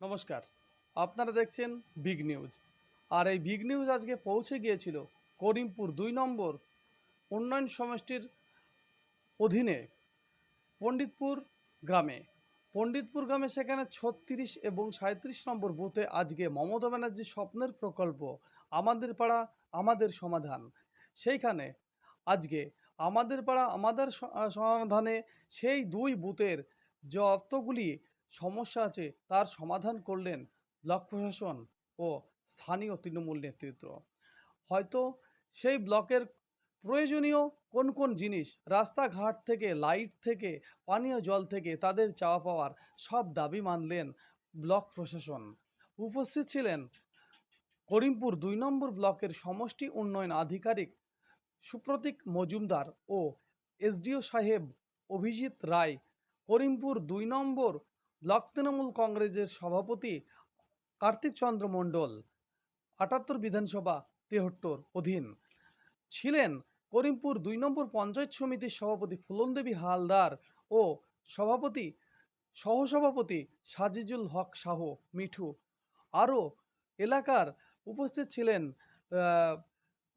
নমস্কার, আপনারা দেখছেন বিগ নিউজ। আর এই বিগ নিউজ আজকে পৌঁছে গিয়েছিল করিমপুর ২ নম্বর উন্নয়ন সমষ্টির অধীনে পণ্ডিতপুর গ্রামে। সেখানে ৩৬ এবং ৩৭ নম্বর বুথে আজকে মমতা ব্যানার্জির স্বপ্নের প্রকল্প আমাদের পাড়া আমাদের সমাধান। সেইখানে আজকে আমাদের পাড়া আমাদের সমাধানে সেই ২ বুথের যতগুলি সমস্যা আছে তার সমাধান করলেন ব্লক প্রশাসন ও স্থানীয় তৃণমূল নেতৃত্ব। হয়তো সেই ব্লকের প্রয়োজনীয় কোন কোন জিনিস, রাস্তাঘাট থেকে লাইট থেকে পানীয় জল থেকে তাদের চাওয়া পাওয়ার সব দাবি মানলেন ব্লক প্রশাসন। উপস্থিত ছিলেন করিমপুর ২ নম্বর ব্লকের সমষ্টি উন্নয়ন আধিকারিক সুপ্রতীক মজুমদার ও এসডিও সাহেব অভিজিৎ রায়, করিমপুর ২ নম্বর ব্লক তৃণমূল কংগ্রেসের সভাপতি কার্তিক চন্দ্র মণ্ডল, ৭৮ বিধানসভা ৭৩ অধীন ছিলেন করিমপুর ২ নম্বর পঞ্চায়েত সমিতির সভাপতি ফুলনদেবী হালদার ও সহসভাপতি সাজিজুল হক শাহ মিঠু। আরও এলাকার উপস্থিত ছিলেন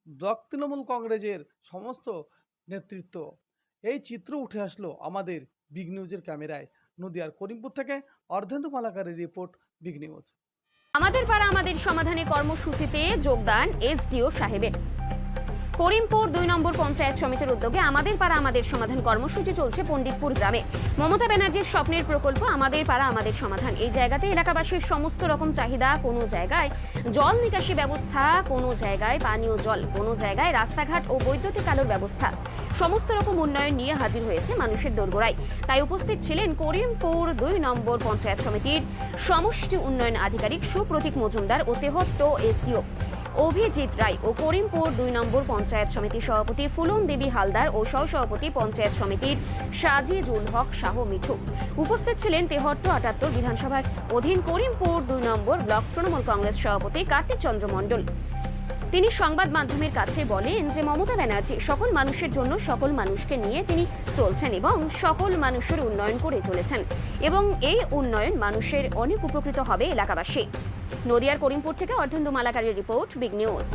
ব্লক তৃণমূল কংগ্রেসের সমস্ত নেতৃত্ব। এই চিত্র উঠে আসলো আমাদের বিগ নিউজের ক্যামেরায়। নদিয়ার করিমপুর থেকে অর্ধেন্দু মালাকারের রিপোর্ট, বিগ নিউজ। আমাদের পাড়া আমাদের সমাধানে কর্মসূচিতে যোগদান এসডিও সাহেবের। করিমপুর ২ নম্বর পঞ্চায়েত সমিতির উদ্যোগে আমাদের পাড়া আমাদের সমাধান কর্মসূচি চলছে পণ্ডিতপুর গ্রামে। মমতা ব্যানার্জির স্বপ্নের প্রকল্প আমাদের পাড়া আমাদের সমাধান। এই জায়গাতে এলাকাবাসীর সমস্ত রকম চাহিদা, কোনো জায়গায় জল নিকাশি ব্যবস্থা, কোনো জায়গায় পানীয় জল, কোনো জায়গায় রাস্তাঘাট ও বৈদ্যুতিক আলোর ব্যবস্থা, সমস্ত রকম উন্নয়ন নিয়ে হাজির হয়েছে মানুষের দোরগোড়ায়। তাই উপস্থিত ছিলেন করিমপুর ২ নম্বর পঞ্চায়েত সমিতির সমষ্টি উন্নয়ন আধিকারিক সুপ্রতীক মজুমদার ও ৭৩ এসডিও অভিজিৎ রায় ও করিমপুর ২ নম্বর পঞ্চায়েত সমিতির সভাপতি ফুলনদেবী হালদার ও সহসভাপতি পঞ্চায়েত সমিতির সাজিজুল হক শাহ মিঠু। উপস্থিত ছিলেন ৭৩ বিধানসভার অধীন করিমপুর ২ নম্বর ব্লক তৃণমূল কংগ্রেস সভাপতি কার্তিক চন্দ্র মণ্ডল। তিনি সংবাদ মাধ্যমের কাছে বলেন যে মমতা ব্যানার্জি সকল মানুষের জন্য সকল মানুষকে নিয়ে তিনি চলছেন এবং সকল মানুষের উন্নয়ন করে চলেছেন এবং এই উন্নয়ন মানুষের অনেক উপকৃত হবে এলাকাবাসী। নদিয়ার করিমপুর থেকে অর্ধেন্দু মালাকারের রিপোর্ট, বিগ নিউজ।